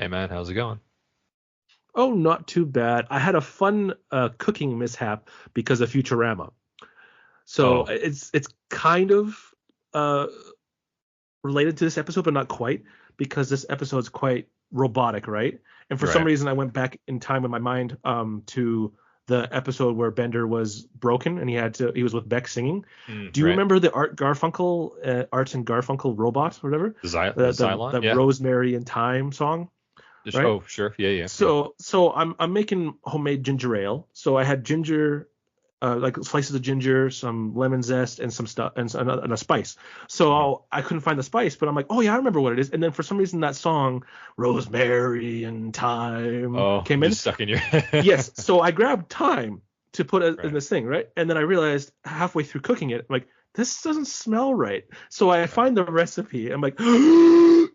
Hey man, how's it going? Oh, not too bad. I had a fun cooking mishap because of Futurama. So Oh, it's kind of uh, related to this episode, but not quite, because this episode's quite robotic, right? And for some right. reason, I went back in time in my mind to the episode where Bender was broken and he was with Beck singing. Do you Right. remember the Art and Garfunkel robot or whatever? The The Cylon? Yeah. Rosemary and Thyme song, right? Oh, sure. Yeah, yeah, yeah. So I'm making homemade ginger ale. So I had ginger, like slices of ginger, some lemon zest, and some stuff, and a spice. Mhm. I couldn't find the spice, but I'm like, oh yeah, I remember what it is. And then for some reason that song, Rosemary and Thyme, Oh, came in. just stuck in your Yes. So I grabbed thyme to put it in Right. this thing, right? And then I realized halfway through cooking it, like, this doesn't smell right. So I Right. find the recipe. I'm like,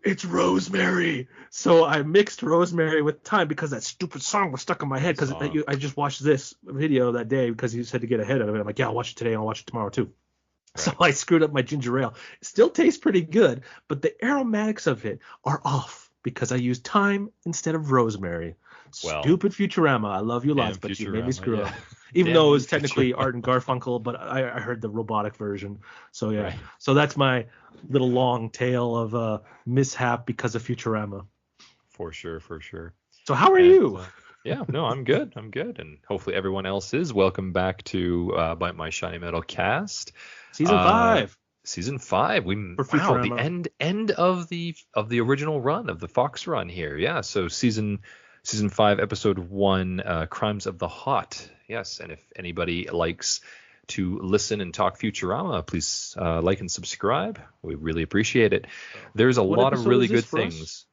it's rosemary. So I mixed rosemary with thyme because that stupid song was stuck in my head. That Because song. I just watched this video that day because you said to get ahead of it. I'm like, yeah, I'll watch it today. I'll watch it tomorrow too. So Right. I screwed up my ginger ale. It still tastes pretty good, but the aromatics of it are off because I used thyme instead of rosemary. Well, Stupid Futurama. I love you damn lots, but you made me Futurama. screw Yeah. up. Even Damn though it you, was technically Futurama. Art and Garfunkel, but I heard the robotic version. So yeah. Right. So that's my little long tale of mishap because of Futurama. For sure, for sure. So how are And you? yeah, no, I'm good. I'm good. And hopefully everyone else is. Welcome back to Bite My Shiny Metal cast. Season Uh, 5 Season 5. for Wow, the Futurama. end of the original run of the Fox run here. Yeah, so season 5 episode 1, Crimes of the Hot. Yes, and if anybody likes to listen and talk Futurama, please like and subscribe. We really appreciate it. There's a What lot of episode really is this good for us? things.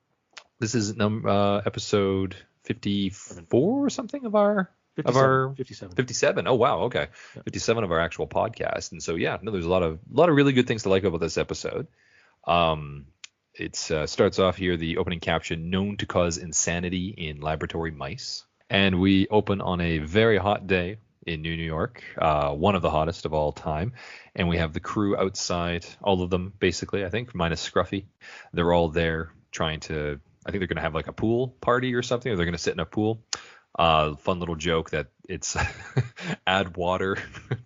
This is episode 54 or something of our of 57. our 57. 57. Oh wow, okay. Yeah. 57 of our actual podcast. And so yeah, no, there's a lot of really good things to like about this episode. Um it starts off here, the opening caption, known to cause insanity in laboratory mice. And we open on a very hot day in New York, one of the hottest of all time. And we have the crew outside, all of them basically, I think, minus Scruffy. They're all there trying to, I think they're going to have like a pool party or something, or they're going to sit in a pool. Fun little joke that it's add water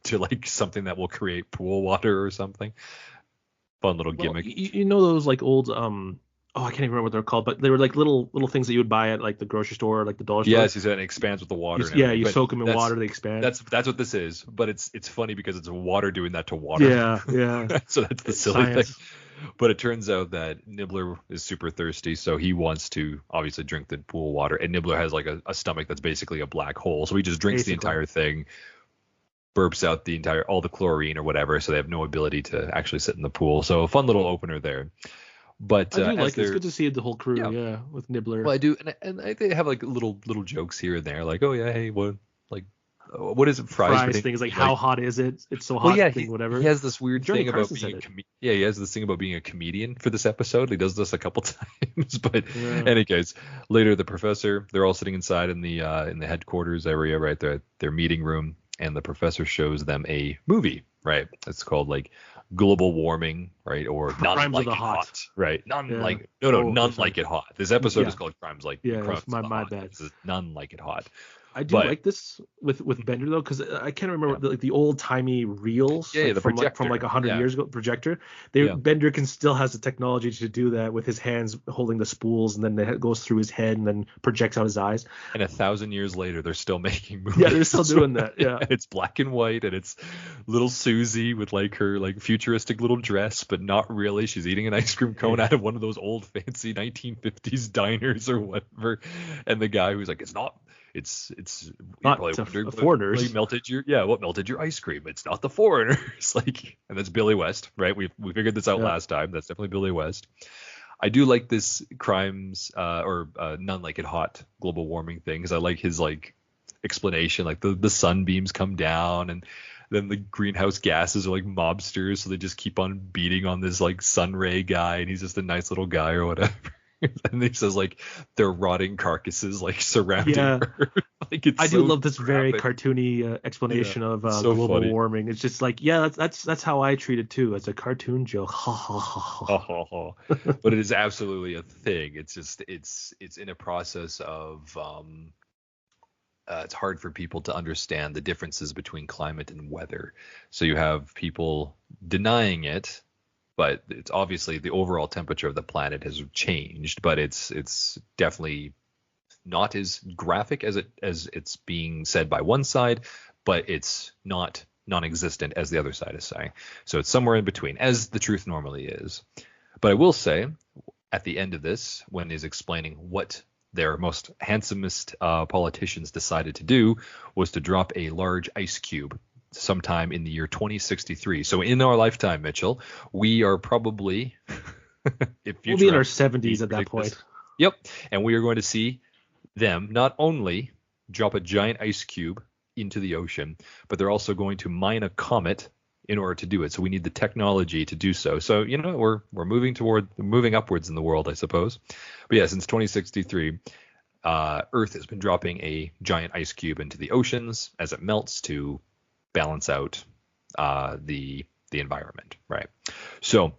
to like something that will create pool water or something. Fun little Well, gimmick. you know those like old oh, I can't even remember what they're called, but they were like little things that you would buy at like the grocery store, or like the dollar store. Yes, he said it expands with the water and Yeah, everything. you But soak them in that's water, they expand. that's what this is. But it's funny because it's water doing that to water. Yeah, yeah. So that's the silly thing. Science. But it turns out that Nibbler is super thirsty, so he wants to obviously drink the pool water. And Nibbler has like a stomach that's basically a black hole, so he just drinks the Basically. entire thing, burps out all the chlorine or whatever, so they have no ability to actually sit in the pool. So a fun little opener there. But I do as like it. It's they're good to see the whole crew, yeah, yeah, with Nibbler. well, I do, they have like little jokes here and there, like, oh yeah, hey, what is it, fries? Fries But things like how hot is it? It's so well, hot yeah, thing, he whatever. has this weird Johnny thing about Carson said being it. yeah, he has this thing about being a comedian for this episode. He does this a couple times, but Yeah. any case, later the professor, they're all sitting inside in the headquarters area, right, their meeting room, and the professor shows them a movie, right? It's called like Global Warming, right, or None Crimes of Like the It Hot. Hot, right? None Yeah. like no, Oh, okay, None sorry. Like It Hot. This episode is Yeah. called Crimes Yeah, of that's my the my Hot. bad. This is None Like It Hot. I do But like this with Bender though, because I can't remember yeah, the old timey reels yeah, like the from projector, 100 yeah, years ago projector. yeah. Bender can still has the technology to do that with his hands holding the spools, and then it goes through his head and then projects out his eyes. And 1,000 years later, they're still making movies. Yeah, they're still doing that. Yeah. And it's black and white, and it's little Susie with like her like futuristic little dress, but not really. She's eating an ice cream cone out of one of those old fancy 1950s diners or whatever. And the guy who's like, it's not. It's you're Not probably to wondering foreigners. what melted your ice cream. It's not the foreigners. Like, and that's Billy West, right? We figured this out Yeah. last time. That's definitely Billy West. I do like this crimes or None Like It Hot global warming thing, because I like his like explanation, like the sunbeams come down and then the greenhouse gases are like mobsters, so they just keep on beating on this like sun ray guy, and he's just a nice little guy or whatever. And he says like they're rotting carcasses like surrounding Yeah. Earth. Like it's I do so love this very graphic. cartoony Yeah, explanation of so global funny. warming. It's just like, yeah, that's how I treat it too, as a cartoon joke. Ha ha Ha, ha ha, ha. But it is absolutely a thing. It's just it's in a process of it's hard for people to understand the differences between climate and weather. So you have people denying it, but it's obviously the overall temperature of the planet has changed, but it's definitely not as graphic as it's being said by one side, but it's not non-existent as the other side is saying. So it's somewhere in between, as the truth normally is. But I will say, at the end of this, when he's explaining what their most handsomest politicians decided to do was to drop a large ice cube sometime in the year 2063. So in our lifetime, Mitchell, we are probably, if We'll be in our Futurama 70s at that predict this, point. yep, and we are going to see them not only drop a giant ice cube into the ocean, but they're also going to mine a comet in order to do it. So we need the technology to do so. So we're moving upwards in the world, I suppose. But yeah, since 2063, Earth has been dropping a giant ice cube into the oceans as it melts to balance out the environment, right? So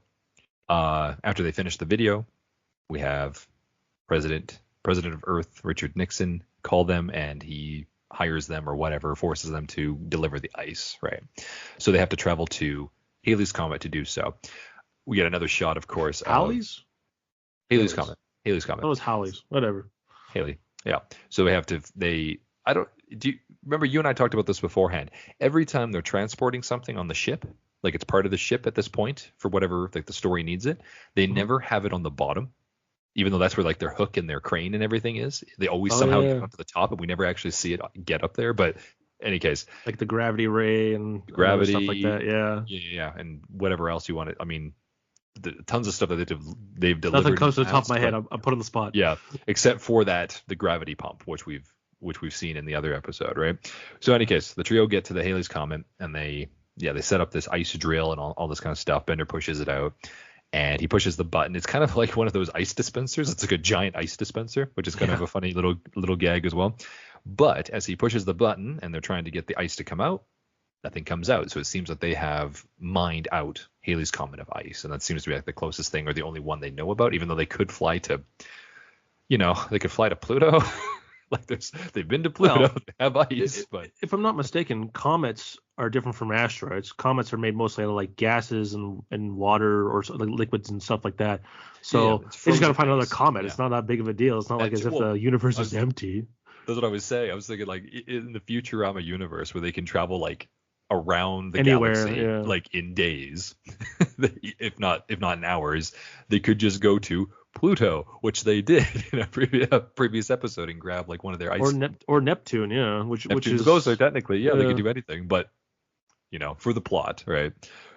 after they finish the video, we have President of Earth Richard Nixon call them, and he hires them or whatever, forces them to deliver the ice, right? So they have to travel to Halley's Comet to do so. We get another shot, of course, of Halley's? Halley's Comet. Halley's Comet. That was Halley's. Whatever. Haley. Yeah. So do you remember you and I talked about this beforehand? Every time they're transporting something on the ship, like it's part of the ship at this point for whatever like the story needs it, they never have it on the bottom. Even though that's where like their hook and their crane and everything is, they always somehow get up to the top, and we never actually see it get up there. But in any case, like the gravity ray and gravity, stuff like that. yeah, and whatever else you want to. I mean, tons of stuff that they've delivered. Nothing comes to the top of my head. But, I'm put on the spot. Yeah, except for the gravity pump, which we've seen in the other episode, right? So in any case, the trio get to the Halley's Comet, and they set up this ice drill and all this kind of stuff. Bender pushes it out. And he pushes the button. It's kind of like one of those ice dispensers. It's like a giant ice dispenser, which is kind of a funny little gag as well. But as he pushes the button and they're trying to get the ice to come out, nothing comes out. So it seems that they have mined out Halley's Comet of ice, and that seems to be like the closest thing or the only one they know about. Even though they could fly to, Pluto. Like they've been to Pluto, Well, they have ice. But if I'm not mistaken, comets are different from asteroids. Comets are made mostly out of like gases and water or like liquids and stuff like that. So they just got to find another comet. Yeah. It's not that big of a deal. It's not like as if the universe is empty. That's what I was saying. I was thinking like in the Futurama universe where they can travel like around the anywhere, galaxy like in days, if not in hours, they could just go to Pluto, which they did in a previous episode, and grab like one of their ice or Neptune, which is closer technically. They could do anything, but for the plot, right?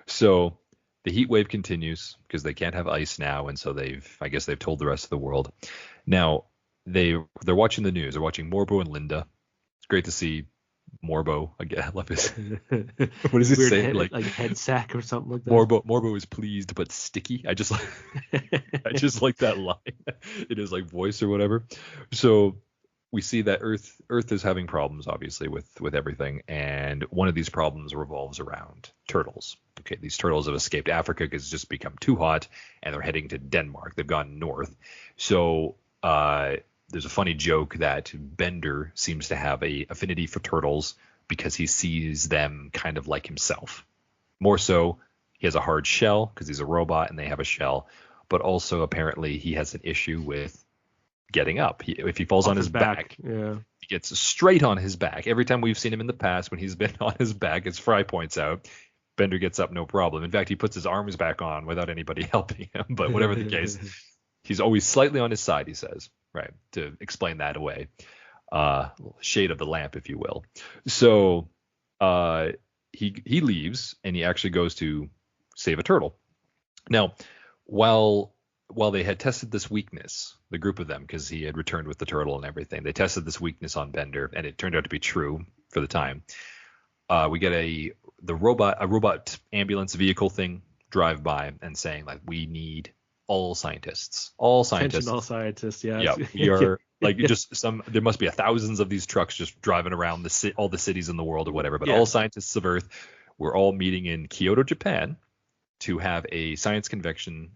So the heat wave continues because they can't have ice now, and so they've told the rest of the world. Now they're watching the news. They're watching Morbo and Linda. It's great to see Morbo again. I love his what does it say? Like head sack or something like that. Morbo is pleased but sticky. I just like that line in his like voice or whatever. So we see that Earth is having problems obviously with everything, and one of these problems revolves around turtles. Okay, these turtles have escaped Africa because it's just become too hot, and they're heading to Denmark. They've gone north. So there's a funny joke that Bender seems to have a affinity for turtles because he sees them kind of like himself. More so, he has a hard shell because he's a robot and they have a shell, but also apparently he has an issue with getting up. If he falls on his back, he gets straight on his back. Every time we've seen him in the past when he's been on his back, as Fry points out, Bender gets up no problem. In fact, he puts his arms back on without anybody helping him. But whatever the case, he's always slightly on his side, he says. Right, to explain that away. Shade of the lamp, if you will. So he leaves, and he actually goes to save a turtle. Now, while they had tested this weakness, the group of them, because he had returned with the turtle and everything, they tested this weakness on Bender, and it turned out to be true for the time. We get a robot ambulance vehicle thing drive by and saying like, we need all scientists. All Attention, scientists. all scientists. Yeah. Yeah, we are like just some. There must be thousands of these trucks just driving around all the cities in the world or whatever. But all scientists of Earth, we're all meeting in Kyoto, Japan, to have a science convention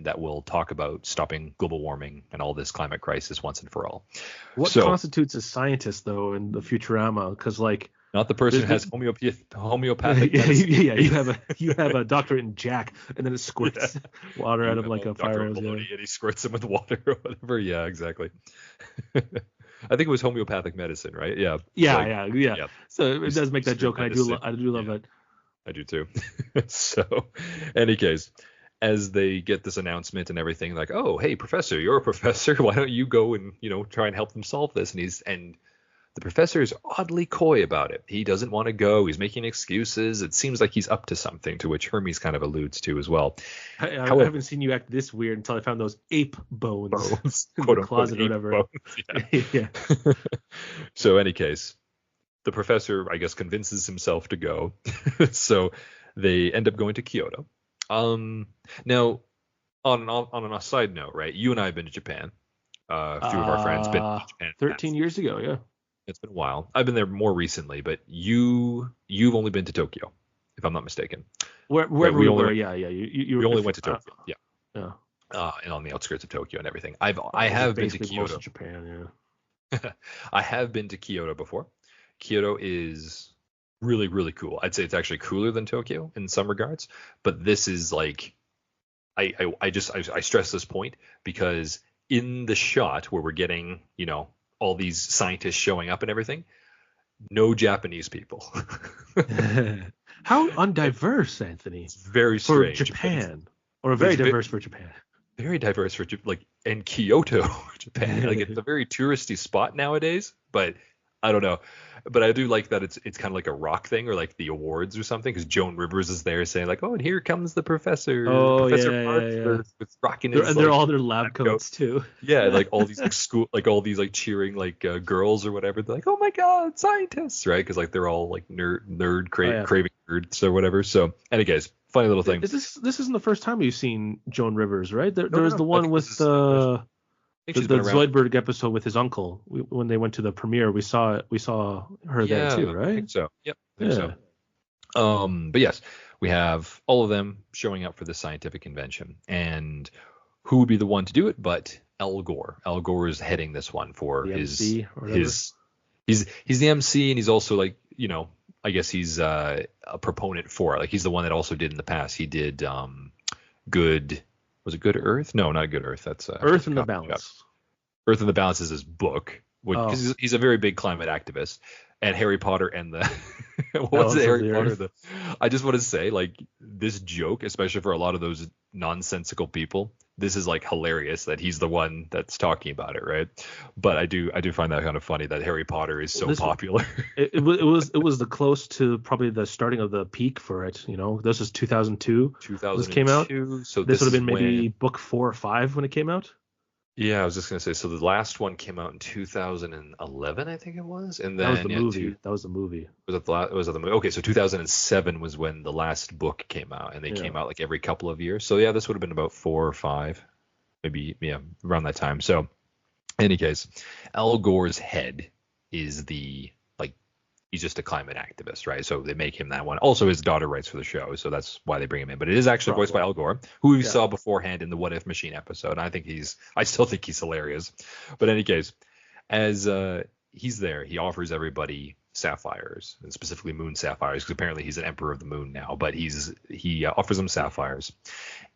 that will talk about stopping global warming and all this climate crisis once and for all. What constitutes a scientist though in the Futurama? Because like. Not the person who has homeopathic medicine. Yeah, you have a doctorate in Jack, and then it squirts water out of like a fire hose. And he squirts them with water or whatever. Yeah, exactly. I think it was homeopathic medicine, right? Yeah. Yeah. So it does make that joke, and I do love it. I do too. So, any case, as they get this announcement and everything, like, oh, hey, professor, you're a professor. Why don't you go and try and help them solve this? And the professor is oddly coy about it. He doesn't want to go. He's making excuses. It seems like he's up to something, to which Hermes kind of alludes to as well. I haven't seen you act this weird until I found those ape bones in the closet or whatever. Bones, yeah. So, any case, the professor, I guess, convinces himself to go. So they end up going to Kyoto. Now, on a side note, right? You and I have been to Japan. A few of our friends been to Japan. 13 years ago, yeah. It's been a while. I've been there more recently, but you've only been to Tokyo, if I'm not mistaken. Wherever we were, yeah. You only went to Tokyo, yeah. And on the outskirts of Tokyo and everything. I have been to Kyoto. Most of Japan, yeah. I have bbeen to Kyoto before. Kyoto is really, really cool. I'd say it's actually cooler than Tokyo in some regards, but this is like, I stress this point because in the shot where we're getting, all these scientists showing up and everything, no Japanese people. How undiverse, Anthony. It's very strange. For Japan. Or very diverse for Japan. Very diverse for and Kyoto, Japan. Like it's a very touristy spot nowadays, but I don't know. But I do like that it's kind of like a rock thing or like the awards or something, because Joan Rivers is there saying like, oh, and here comes the professor. Oh, Professor with rocking his, they're all their lab coats too. Yeah, like all these all these cheering girls or whatever. They're like, oh my god, scientists, right? Because like they're all like craving nerds or whatever. So, anyways, funny little thing. This isn't the first time you've seen Joan Rivers, right? There was the one with the Zoidberg episode with his uncle. When they went to the premiere, we saw her there too, right? I think so. Yep. I think so. But yes, we have all of them showing up for the scientific convention, and who would be the one to do it but Al Gore? Al Gore is heading this one for his he's the MC, and he's also I guess he's a proponent for it. Like he's the one that also did in the past. He did Good. Was it Good Earth? No, not Good Earth. That's Earth in the Balance. Earth in the Balance is his book, because he's a very big climate activist. And Harry Potter and the Harry Potter? I just want to say, this joke, especially for a lot of those nonsensical people, this is hilarious that he's the one that's talking about it, right? But I do find that kind of funny that Harry Potter is so popular. It was the close to probably the starting of the peak for it. This was 2002. This came out. So this would have been maybe book 4 or 5 when it came out. Yeah, I was just gonna say. So the last one came out in 2011, I think it was, and then that was the movie. That was the movie. Was it the movie? Okay, so 2007 was when the last book came out, and they came out every couple of years. So yeah, this would have been about 4 or 5, maybe around that time. So, in any case, Al Gore's head is he's just a climate activist, right? So they make him that one. Also, his daughter writes for the show, so that's why they bring him in. But it is actually voiced by Al Gore, who we saw beforehand in the What If Machine episode. And I still think he's hilarious. But in any case, as he's there, he offers everybody sapphires, and specifically moon sapphires, because apparently he's an emperor of the moon now. But he offers them sapphires,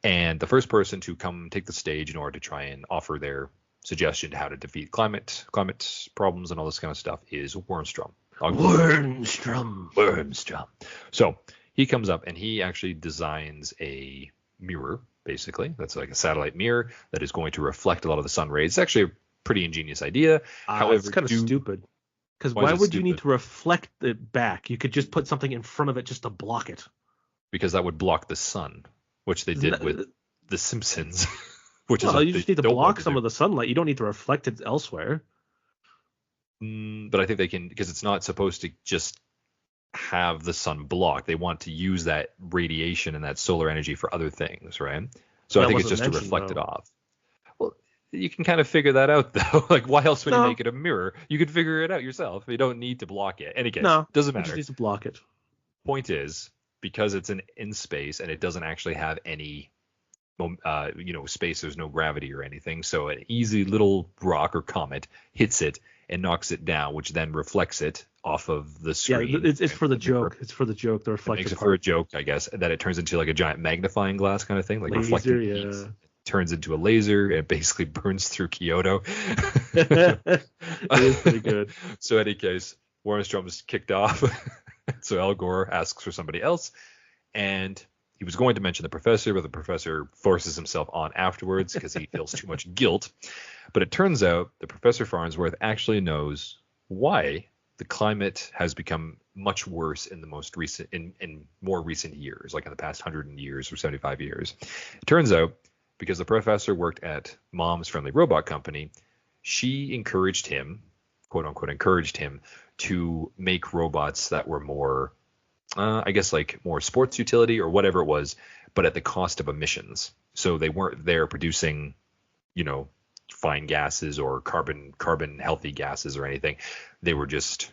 and the first person to come take the stage in order to try and offer their suggestion to how to defeat climate problems and all this kind of stuff is Wormstrom. Wormstrom. So he comes up and he actually designs a mirror, basically. That's like a satellite mirror that is going to reflect a lot of the sun rays. It's actually a pretty ingenious idea. However, it's kind of stupid. Because why would you need to reflect it back? You could just put something in front of it just to block it. Because that would block the sun, which they did with The Simpsons. You just need to block some of the sunlight. You don't need to reflect it elsewhere. But I think they can, because it's not supposed to just have the sun blocked. They want to use that radiation and that solar energy for other things, right? So I That think it's wasn't just to mentioned, reflect it though. off. Well, you can kind of figure that out though. Like, why else would you No, make it a mirror? You could figure it out yourself. You don't need to block it. Any case, no, doesn't it just matter. needs to block it. Point is, because it's in space and it doesn't actually have any space, there's no gravity or anything, so an easy little rock or comet hits it and knocks it down, which then reflects it off of the Yeah, screen. it's for the mirror. joke. It's for the joke. The It makes reflective it for a part. joke, I guess, that it turns into like a giant magnifying glass kind of thing, like reflecting Laser, heat. yeah. Turns into a laser and it basically burns through Kyoto. It is pretty good. So in any case, Warrenstrom is kicked off. So Al Gore asks for somebody else, and he was going to mention the professor, but the professor forces himself on afterwards because he feels too much guilt. But it turns out that Professor Farnsworth actually knows why the climate has become much worse in the most recent, in more recent years, like in the past 100 years or 75 years. It turns out because the professor worked at Mom's Friendly Robot Company, she encouraged him, quote unquote, encouraged him to make robots that were more, I guess, like more sports utility or whatever it was, but at the cost of emissions. So they weren't there producing, fine gases or carbon healthy gases or anything. They were just,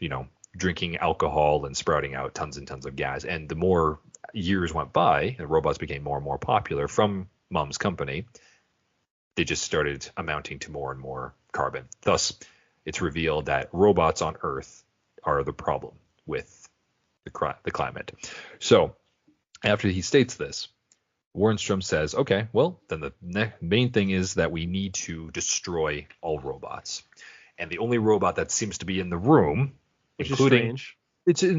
drinking alcohol and sprouting out tons and tons of gas. And the more years went by, and robots became more and more popular from Mom's company, they just started amounting to more and more carbon. Thus, it's revealed that robots on Earth are the problem with the climate. So after he states this, Warrenstrom says, okay, well, then the main thing is that we need to destroy all robots. And the only robot that seems to be in the room, Which including, is strange.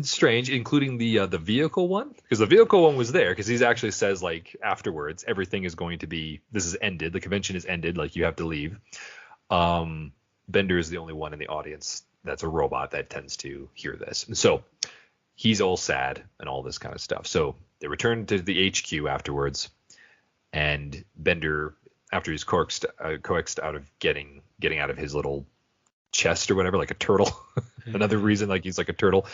It's strange, including the vehicle one, because the vehicle one was there, because he actually says, like, afterwards, everything is going to be, this is ended, the convention is ended, like, you have to leave. Bender is the only one in the audience that's a robot that tends to hear this. And so he's all sad and all this kind of stuff. So they return to the HQ afterwards, and Bender, after he's coaxed out of getting out of his little chest or whatever, like a turtle, another reason, like he's like a turtle,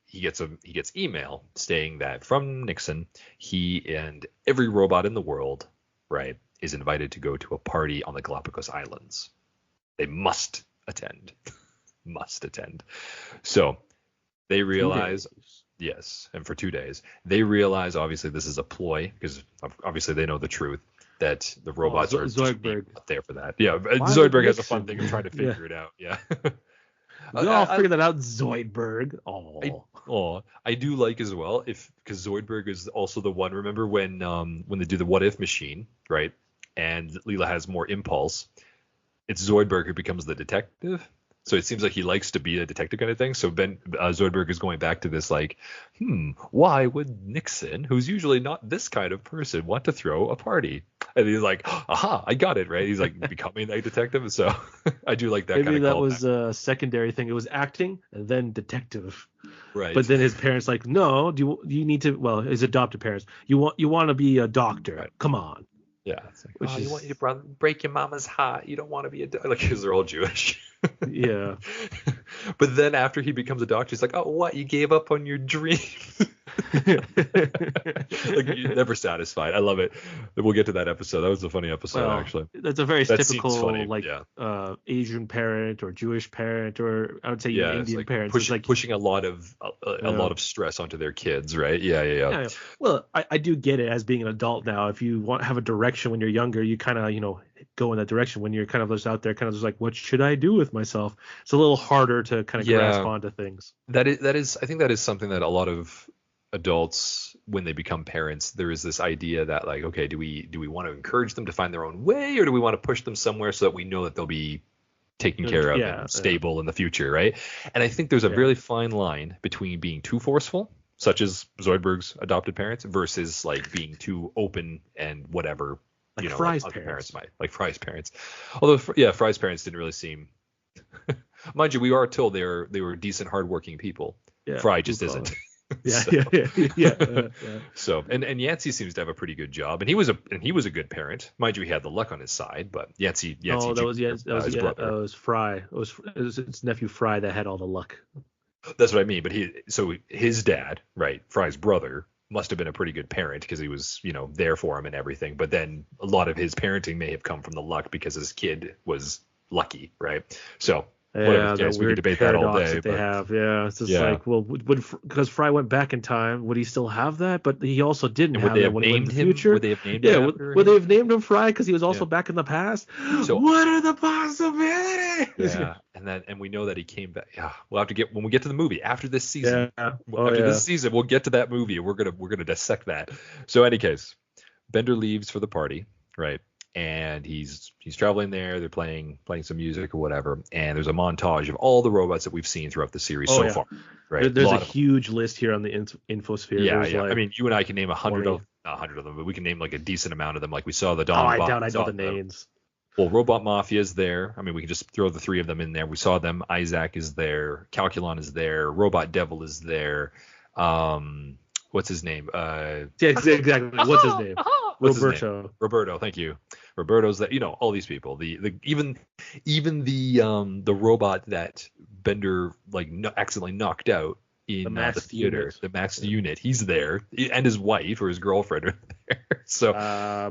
he gets email stating that from Nixon, he and every robot in the world, right, is invited to go to a party on the Galapagos Islands. They must attend. So they realize, yes, and for 2 days, they realize obviously this is a ploy, because obviously they know the truth, that the robots are Zoidberg not there for that. Yeah, Zoidberg has a fun thing of trying to figure it out. Yeah. We all figured that out, Zoidberg. I do like as well, because Zoidberg is also the one. Remember when they do the what if machine, right? And Leela has more impulse. It's Zoidberg who becomes the detective. So it seems like he likes to be a detective kind of thing. So Zoidberg is going back to this, like, why would Nixon, who's usually not this kind of person, want to throw a party? And he's like, aha, I got it, right? He's like becoming a detective. So I do like that. Maybe kind of that was a secondary thing. It was acting and then detective. Right. But then his parents like, no, do you need to? Well, his adopted parents, you want to be a doctor? Right. Come on. Yeah. It's like, you want you to break your mama's heart. You don't want to be like, because they're all Jewish. Yeah. But then after he becomes a doctor, he's like, oh, what? You gave up on your dream? Like, you're never satisfied. I love it. We'll get to that episode. That was a funny episode, actually. That's a very typical funny, like Asian parent or Jewish parent, or I would say Indian like parents. Pushing a lot of stress onto their kids, right? Yeah. Well, I do get it as being an adult now. If you have a direction when you're younger, you kind of go in that direction. When you're kind of just out there, kind of just like, what should I do with myself? It's a little harder to kind of grasp onto things. That is I think that is something that a lot of adults, when they become parents, there is this idea that, like, okay, do we want to encourage them to find their own way, or do we want to push them somewhere so that we know that they'll be taken care of and stable in the future, right? And I think there's a really fine line between being too forceful, such as Zoidberg's adopted parents, versus like being too open and whatever, like Fry's parents might, like Fry's parents. Although Fry's parents didn't really seem mind you, we are told they were decent, hardworking people. Fry just isn't. Yeah. So and Yancey seems to have a pretty good job, and he was a good parent. Mind you, he had the luck on his side, but Yancey. Oh, that was Fry. It was his nephew Fry that had all the luck. That's what I mean. But his dad, right, Fry's brother, must have been a pretty good parent because he was, there for him and everything. But then a lot of his parenting may have come from the luck because his kid was lucky, right? So whatever the case, we could debate that all day. That they have, yeah, it's just Yeah. like, well, because Fry went back in time, would he still have that? But he also didn't And have that when he went in the future. Would they have named him? Would they have named him Fry because he was also back in the past? So, what are the possibilities? Yeah, and we know that he came back. Yeah, we'll have to get when we get to the movie after this season. Yeah. This season, we'll get to that movie. We're gonna dissect that. So, in any case, Bender leaves for the party, right? And he's traveling there. They're playing some music or whatever. And there's a montage of all the robots that we've seen throughout the series so far. Right? There's a huge list here on the infosphere. Yeah, yeah. Like, I mean, you and I can name 100 of them, but we can name like a decent amount of them. Like we saw the Dawn. I doubt I know the names. Well, Robot Mafia is there. I mean, we can just throw the three of them in there. We saw them. Isaac is there. Calculon is there. Robot Devil is there. What's his name? Yeah, exactly. What's his name? Roberto. Roberto, thank you. Roberto's that, all these people. Even the robot that Bender accidentally knocked out in the theater, the Max unit, he's there, and his wife or his girlfriend are there. So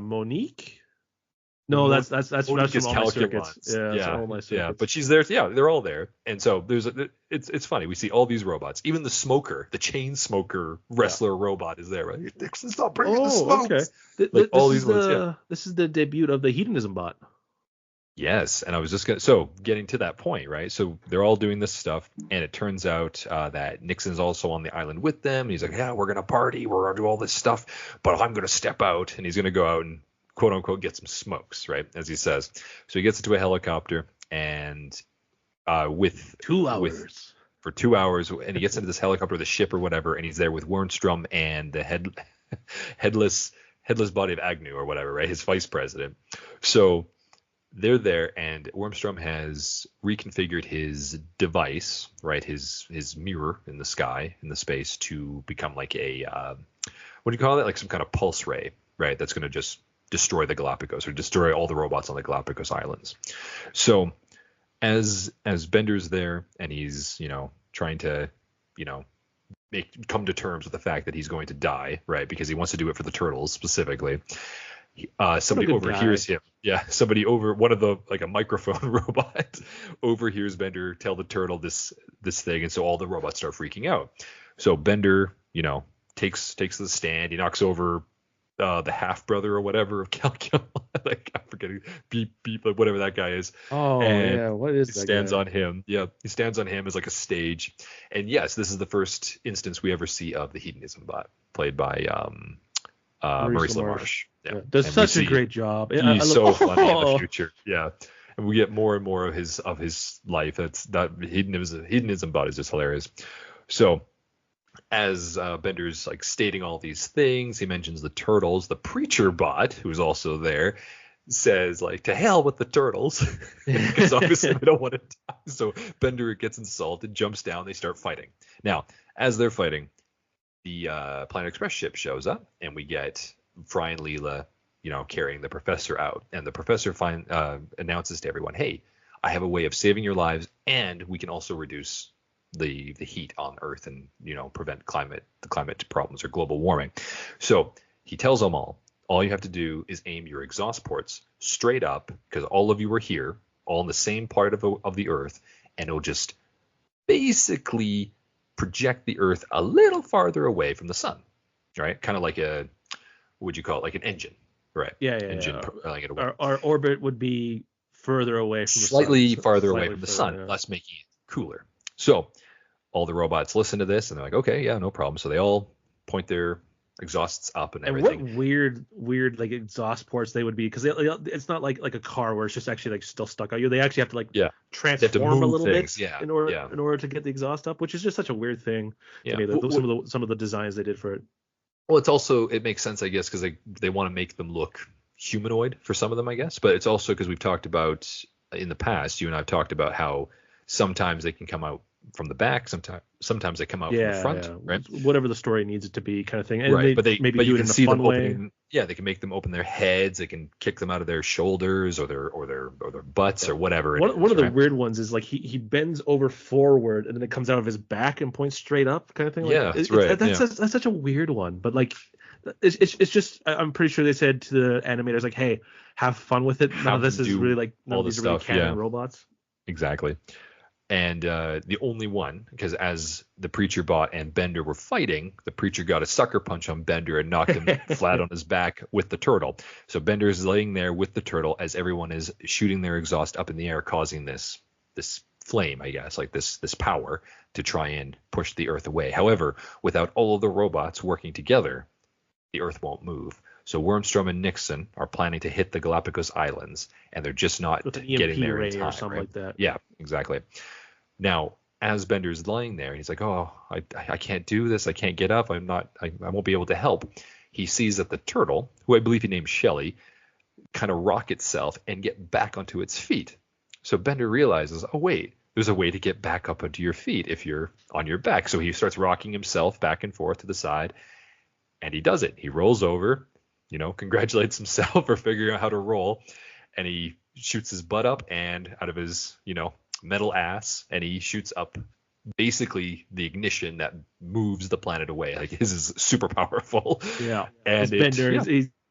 Monique. No, that's from all my circuits. Yeah, but she's there. Yeah, they're all there, and so it's funny. We see all these robots. Even the smoker, the chain smoker wrestler robot is there. Right? Nixon, stop bringing the smokes. Okay. This is the debut of the hedonism bot. Yes, and I was just getting to that point, right? So they're all doing this stuff, and it turns out that Nixon's also on the island with them. And he's like, yeah, we're gonna party, we're gonna do all this stuff, but I'm gonna step out, and he's gonna go out and quote unquote get some smokes, right, as he says. So he gets into a helicopter and with 2 hours for 2 hours, and he gets into this helicopter, the ship or whatever, and he's there with Wernstrom and the headless body of Agnew or whatever, right, his vice president. So they're there, and Wernstrom has reconfigured his device, right, his mirror in the sky, in the space, to become like a what do you call it, like some kind of pulse ray, right, that's going to just destroy the Galapagos or destroy all the robots on the Galapagos Islands. So as Bender's there and he's, trying to, come to terms with the fact that he's going to die, right? Because he wants to do it for the turtles specifically. Somebody overhears him. Yeah. Somebody one of the, like a microphone robot overhears Bender tell the turtle this thing. And so all the robots start freaking out. So Bender, takes the stand. He knocks over the half brother or whatever of Calculon, like I'm forgetting, beep like whatever that guy is. Oh, and yeah, what is that? He stands on him. Yeah, he stands on him as like a stage. And yes, this is the first instance we ever see of the hedonism bot, played by Maurice LaMarche. Yeah, does such a great job. He's so funny in the future. Yeah, and we get more and more of his life. That hedonism bot is just hilarious. So as Bender's like stating all these things, he mentions the turtles. The preacher bot, who's also there, says like, to hell with the turtles, because obviously they don't want to die. So Bender gets insulted, jumps down, they start fighting. Now, as they're fighting, the Planet Express ship shows up, and we get Fry and Leela, carrying the professor out. And the professor announces to everyone, hey, I have a way of saving your lives, and we can also reduce the heat on Earth and prevent the climate problems or global warming. So he tells them all you have to do is aim your exhaust ports straight up, because all of you are here, all in the same part of the Earth, and it'll just basically project the Earth a little farther away from the sun, right? Kind of like what would you call it, like an engine, right? Engine. Our orbit would be further away from the sun. Slightly farther away from the sun, thus making it cooler. So all the robots listen to this, and they're like, okay, yeah, no problem. So they all point their exhausts up and everything. And what weird like exhaust ports they would be, because it's not like a car where it's just actually like still stuck on you. They actually have to transform a little bit in order to get the exhaust up, which is just such a weird thing to me. Some of the designs they did for it. Well, it makes sense, I guess, because they want to make them look humanoid for some of them, I guess. But it's also because we've talked about in the past, you and I've talked about how sometimes they can come out from the back. Sometimes they come out from the front, right? Whatever the story needs it to be, kind of thing. And right, but maybe do you it can in a see fun them way. opening. Yeah, they can make them open their heads. They can kick them out of their shoulders or their butts or whatever. One of the weird ones is like he bends over forward and then it comes out of his back and points straight up, kind of thing. Yeah, that's right. That's such a weird one, but like it's just, I'm pretty sure they said to the animators like, hey, have fun with it. None of this is really like none of these are really canon robots. Exactly. And the only one, because as the Preacher Bot and Bender were fighting, the Preacher got a sucker punch on Bender and knocked him flat on his back with the turtle. So Bender is laying there with the turtle as everyone is shooting their exhaust up in the air, causing this flame, I guess, like this power to try and push the Earth away. However, without all of the robots working together, the Earth won't move. So Wormstrom and Nixon are planning to hit the Galapagos Islands, and they're just not getting there in time. Or something like that. Yeah, exactly. Now, as Bender's lying there, he's like, "Oh, I can't do this. I can't get up. I won't be able to help." He sees that the turtle, who I believe he named Shelly, kind of rock itself and get back onto its feet. So Bender realizes, oh wait, there's a way to get back up onto your feet if you're on your back. So he starts rocking himself back and forth to the side, and he does it. He rolls over. Congratulates himself for figuring out how to roll, and he shoots his butt up and out of his, metal ass, and he shoots up basically the ignition that moves the planet away. Like his is super powerful. Yeah. And Bender,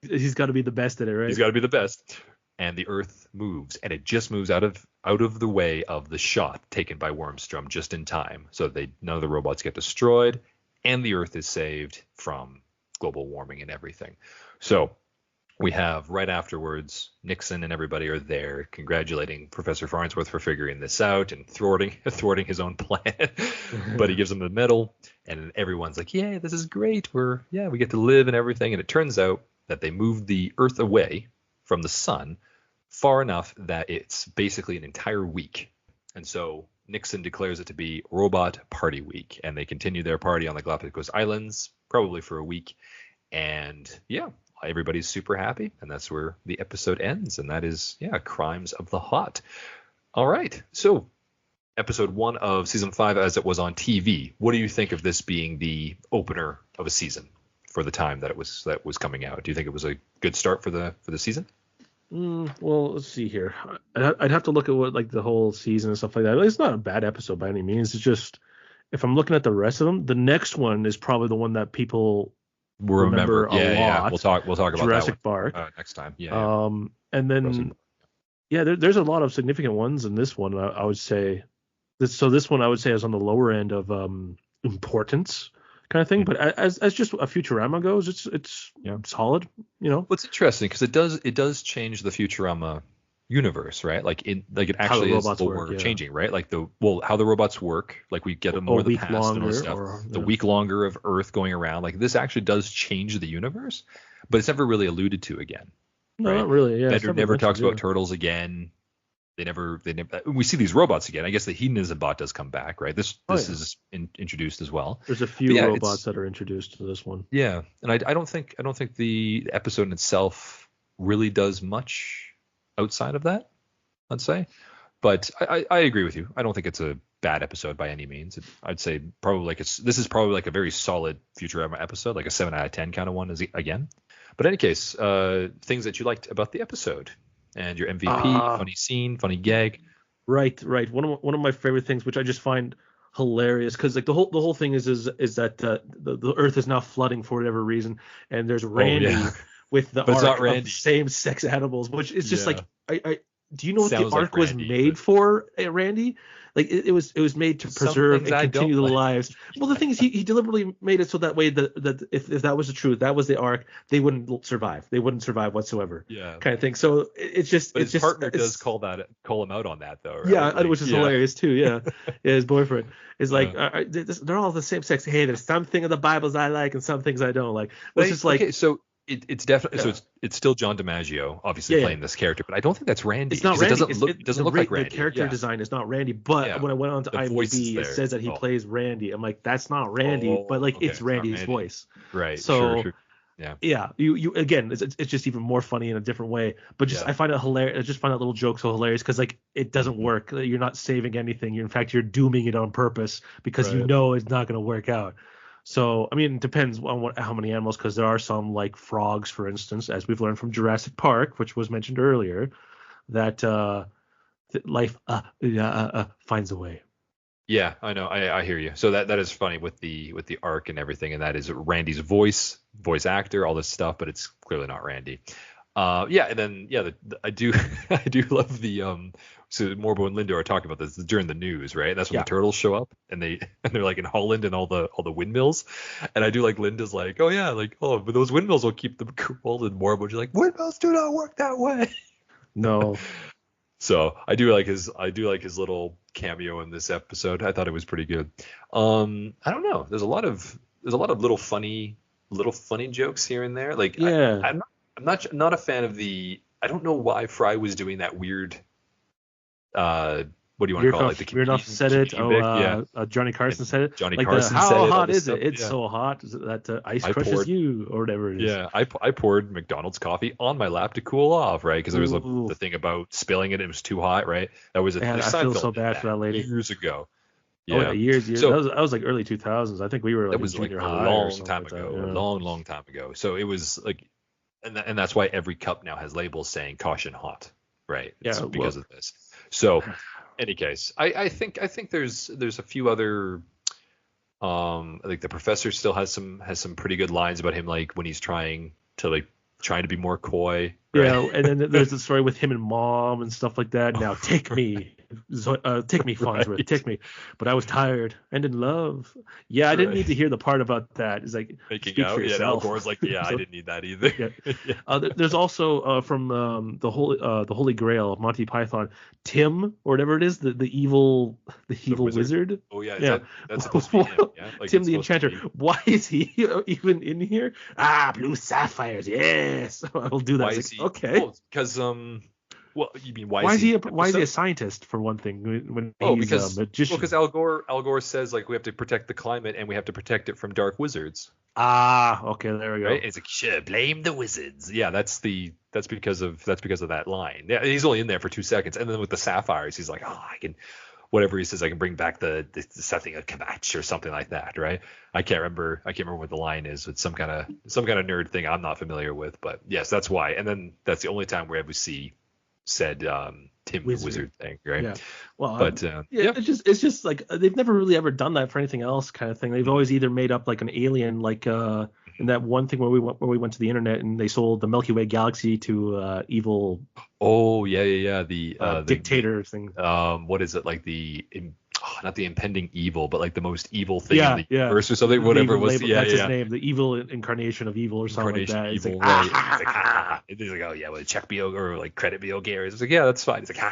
he's got to be the best at it, right? He's got to be the best. And the Earth moves, and it just moves out of the way of the shot taken by Wormstrom just in time, so none of the robots get destroyed, and the Earth is saved from global warming and everything. So we have right afterwards, Nixon and everybody are there congratulating Professor Farnsworth for figuring this out and thwarting his own plan. But he gives them the medal, and everyone's like, "Yay, this is great. We get to live and everything." And it turns out that they moved the Earth away from the sun far enough that it's basically an entire week. And so Nixon declares it to be Robot Party Week, and they continue their party on the Galapagos Islands, probably for a week. And everybody's super happy, and that's where the episode ends. And that is, Crimes of the Hot. All right. So episode 1 of season 5 as it was on TV. What do you think of this being the opener of a season for the time that was coming out? Do you think it was a good start for the season? Well, let's see here. I'd have to look at what like the whole season and stuff like that. It's not a bad episode by any means. It's just if I'm looking at the rest of them, the next one is probably the one that people remember a lot. Yeah. We'll talk about Jurassic that one, Park next time. Yeah. And then there's a lot of significant ones in this one. I would say. So this one I would say is on the lower end of importance kind of thing. But as just a Futurama goes, it's solid. Well, it's interesting because it does change the Futurama universe, right? Like it actually is lore changing, right? Like how the robots work, like we get them over the past and stuff. The week longer of Earth going around, like this actually does change the universe, but it's never really alluded to again. No, right? Not really. Yeah, Bender never talks about turtles again. They never. We see these robots again. I guess the hedonism bot does come back, right? This is introduced as well. There's a few robots that are introduced to this one. Yeah, and I don't think the episode in itself really does much outside of that, I'd say. But I agree with you. I don't think it's a bad episode by any means. I'd say probably this is probably like a very solid Futurama episode, like a 7 out of 10 kind of one again. But in any case, things that you liked about the episode. And your MVP, funny scene, funny gag. Right. One of my favorite things, which I just find hilarious, because like the whole thing is that the Earth is now flooding for whatever reason, and there's Randy with the ark of same-sex animals, which is just like do you know what the ark was made for, Randy? Like it was made to preserve and continue the lives. Well, the thing is, he deliberately made it so that way that if that was the truth, that was the ark, they wouldn't survive. They wouldn't survive whatsoever. Yeah. Kind of thing. So it's just. But his partner does call him out on that though. Right? Yeah, like, which is hilarious too. Yeah. His boyfriend is like, they're all the same sex. Hey, there's something in the Bibles I like and some things I don't like. Which is like. Okay, so. It's definitely it's still John DiMaggio obviously playing this character, but I don't think that's Randy. It's not Randy. It doesn't look like Randy. The character design is not Randy, but when I went on to IMDb, it says that he plays Randy. I'm like, that's not Randy, but like it's Randy's voice. Right. So sure. Yeah. Yeah, you again, it's just even more funny in a different way. But just I find it hilarious. I just find that little joke so hilarious because like it doesn't work. You're not saving anything. In fact, you're dooming it on purpose because you know it's not going to work out. So I mean, it depends on how many animals, because there are some like frogs, for instance, as we've learned from Jurassic Park, which was mentioned earlier, that life finds a way. Yeah, I know. I hear you. So that is funny with the arc and everything, and that is Randy's voice actor, all this stuff, but it's clearly not Randy. Yeah, and then I do I do love the so Morbo and Linda are talking about this during the news, right? That's when the turtles show up and they're like in Holland and all the windmills, and I do like Linda's like, oh yeah, like but those windmills will keep them cool, and Morbo's like, windmills do not work that way. No. So I do like his little cameo in this episode. I thought it was pretty good. I don't know. There's a lot of little funny jokes here and there. Like I'm not a fan of the. I don't know why Fry was doing that weird. What do you want to call it? Like Veernoff said it. Johnny Carson said it. Johnny like Carson how said it. How hot is it? It's so hot that ice crushes you, or whatever it is. Yeah, I poured McDonald's coffee on my lap to cool off, right? Because there was the thing about spilling it. It was too hot, right? That was I feel so bad for that lady. Years ago. Yeah. Oh, yeah, years. So, that was like early 2000s. I think we were like in junior high. A long time ago. So it was like, and that's why every cup now has labels saying caution hot, right? It's because of this. So, any case, I think there's a few other. I think the professor still has some pretty good lines about him, like when he's trying to be more coy. Right? Yeah, and then there's the story with him and mom and stuff like that. Now take me. Take me, Farnsworth, take me. But I was tired and in love. Yeah, I didn't need to hear the part about that. It's like making out. Yeah, Al Gore's like, yeah, so, I didn't need that either. There's also from the Holy Grail of Monty Python, Tim or whatever it is, the evil wizard. Oh yeah, that's supposed to be him. Yeah? Like, Tim the Enchanter. Why is he even in here? Blue sapphires. Yes, I'll do that. Why is he? Okay. Because Well, you mean why is he a scientist, for one thing, when he's a magician? Because Al Gore says like we have to protect the climate and we have to protect it from dark wizards. Okay, there we go. Right? It's like, sure, blame the wizards. Yeah, that's because of that line. Yeah, he's only in there for 2 seconds, and then with the sapphires, he's like, I can, whatever he says, I can bring back the something of Kavach or something like that, right? I can't remember what the line is. It's some kind of nerd thing I'm not familiar with, but yes, that's why. And then that's the only time we ever see said Tim the Wizard thing, right? Yeah. Well, but it's just like they've never really ever done that for anything else, kind of thing. They've always either made up like an alien, like in that one thing where we went to the internet and they sold the Milky Way galaxy to evil. Oh yeah. The dictator thing. What is it, like not the impending evil, but like the most evil thing in the universe or something, whatever it was. That's his name, the evil incarnation of evil or something like that. Evil, right. He's like, oh yeah, well, check me or like credit me, Gary. It's like, yeah, that's fine. He's like,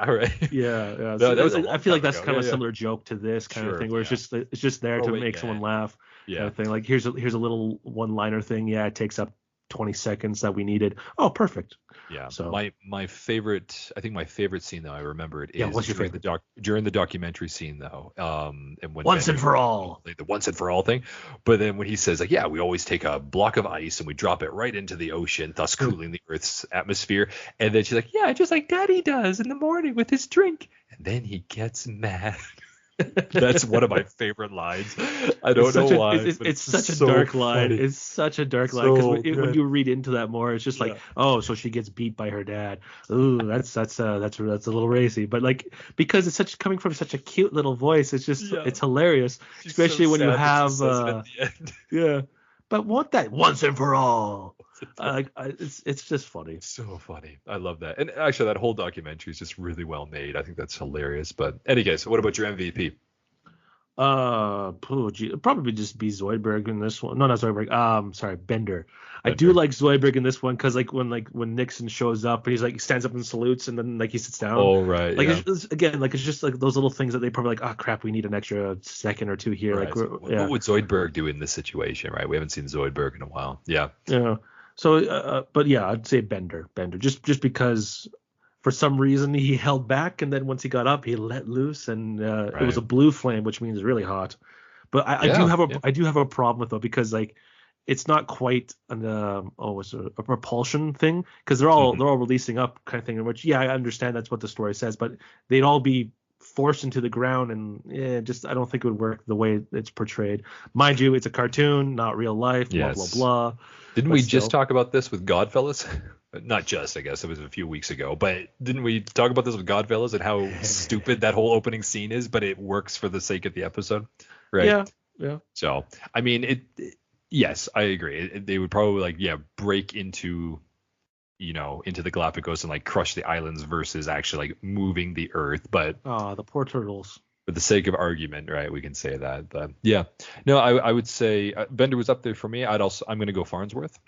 right. Yeah. So I feel like that's kind of a similar joke to this kind of thing, where it's just there to make someone laugh. Yeah. Kind of thing. Like here's a little one-liner thing. Yeah, it takes up 20 seconds that we needed. Oh, perfect. Yeah. So my favorite scene though, I remember it is what's your favorite? During the documentary scene though, and when once and for all, like the once and for all thing. But then when he says like, yeah, we always take a block of ice and we drop it right into the ocean, thus cooling the Earth's atmosphere. And then she's like, yeah, just like Daddy does in the morning with his drink. And then he gets mad. That's one of my favorite lines. I don't know why. It's such a dark line. It's such a dark line because when you read into that more, it's just like, oh, so she gets beat by her dad. Ooh, that's a little racy. But like because it's coming from such a cute little voice, it's just it's hilarious, especially when you have But want that once and for all. It's just funny. So funny. I love that. And actually, that whole documentary is just really well made. I think that's hilarious. But any case, what about your MVP? Probably just be Zoidberg in this one. No, not Zoidberg. Sorry, Bender. I do like Zoidberg in this one because when Nixon shows up and he's like stands up and salutes and then like he sits down. Oh right. Like it's just like those little things that they probably like. Oh crap, we need an extra second or two here. Right. Like what would Zoidberg do in this situation? Right. We haven't seen Zoidberg in a while. Yeah. Yeah. So, but yeah, I'd say Bender, just because for some reason he held back, and then once he got up, he let loose, and it was a blue flame, which means really hot. But I do have a problem with it because like it's not quite it's a propulsion thing, because they're all releasing up kind of thing. In which, yeah, I understand that's what the story says, but they'd all be forced into the ground, and just I don't think it would work the way it's portrayed. Mind you, it's a cartoon, not real life. Blah blah blah. Didn't we just talk about this with Godfellas? Not just, I guess it was a few weeks ago, but didn't we talk about this with Godfellas and how stupid that whole opening scene is, but it works for the sake of the episode, right? Yeah. So, I mean, yes, I agree. They would probably break into the Galapagos and like crush the islands versus actually like moving the Earth. But the poor turtles. For the sake of argument, right? We can say that. But yeah, no, I would say Bender was up there for me. I'm going to go Farnsworth.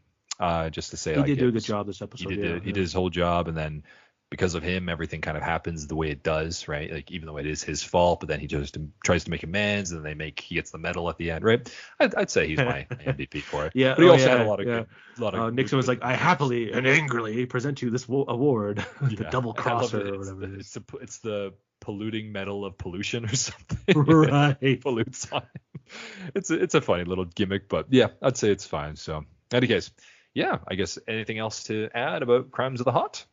Just to say he did do a good job this episode. He did his whole job, and then because of him, everything kind of happens the way it does, right? Like even though it is his fault, but then he just tries to make amends, and he gets the medal at the end, right? I'd say he's my MVP for it. Yeah, but he also had a lot of Nixon was like, I happily and angrily present you this award, the double crosser or whatever it is. It's the polluting medal of pollution or something. Right. Pollutes on. It's a funny little gimmick, but yeah, I'd say it's fine. So in any case, yeah, I guess anything else to add about Crimes of the Hot?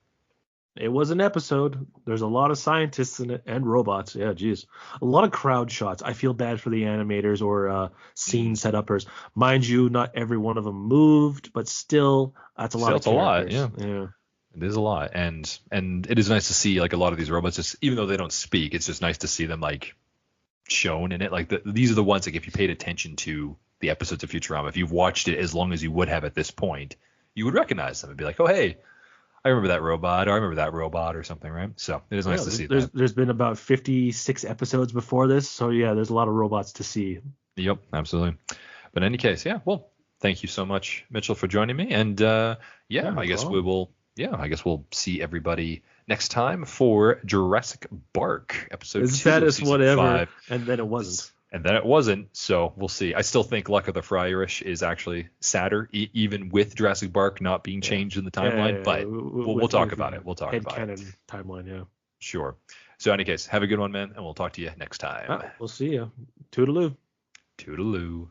It was an episode. There's a lot of scientists in it and robots. Yeah, geez. A lot of crowd shots. I feel bad for the animators or scene setuppers. Mind you, not every one of them moved, but still, that's a lot of characters. It's a lot, yeah. It is a lot. And it is nice to see like a lot of these robots, just even though they don't speak, it's just nice to see them like shown in it. Like these are the ones, like if you paid attention to the episodes of Futurama, if you've watched it as long as you would have at this point, you would recognize them and be like, oh, hey, I remember that robot, or I remember that robot or something, right? So it is nice to see that. There's been about 56 episodes before this, so yeah, there's a lot of robots to see. Yep, absolutely. But in any case, yeah, well, thank you so much, Mitchell, for joining me. And I guess we'll see everybody next time for Jurassic Bark, episode 2. Status whatever, 5. And then it wasn't. So we'll see. I still think Luck of the Fryerish is actually sadder, even with Jurassic Bark not being changed in the timeline. But we'll talk about it. We'll talk about it. Headcanon timeline, yeah. Sure. So in any case, have a good one, man, and we'll talk to you next time. We'll see you. Toodaloo. Toodaloo.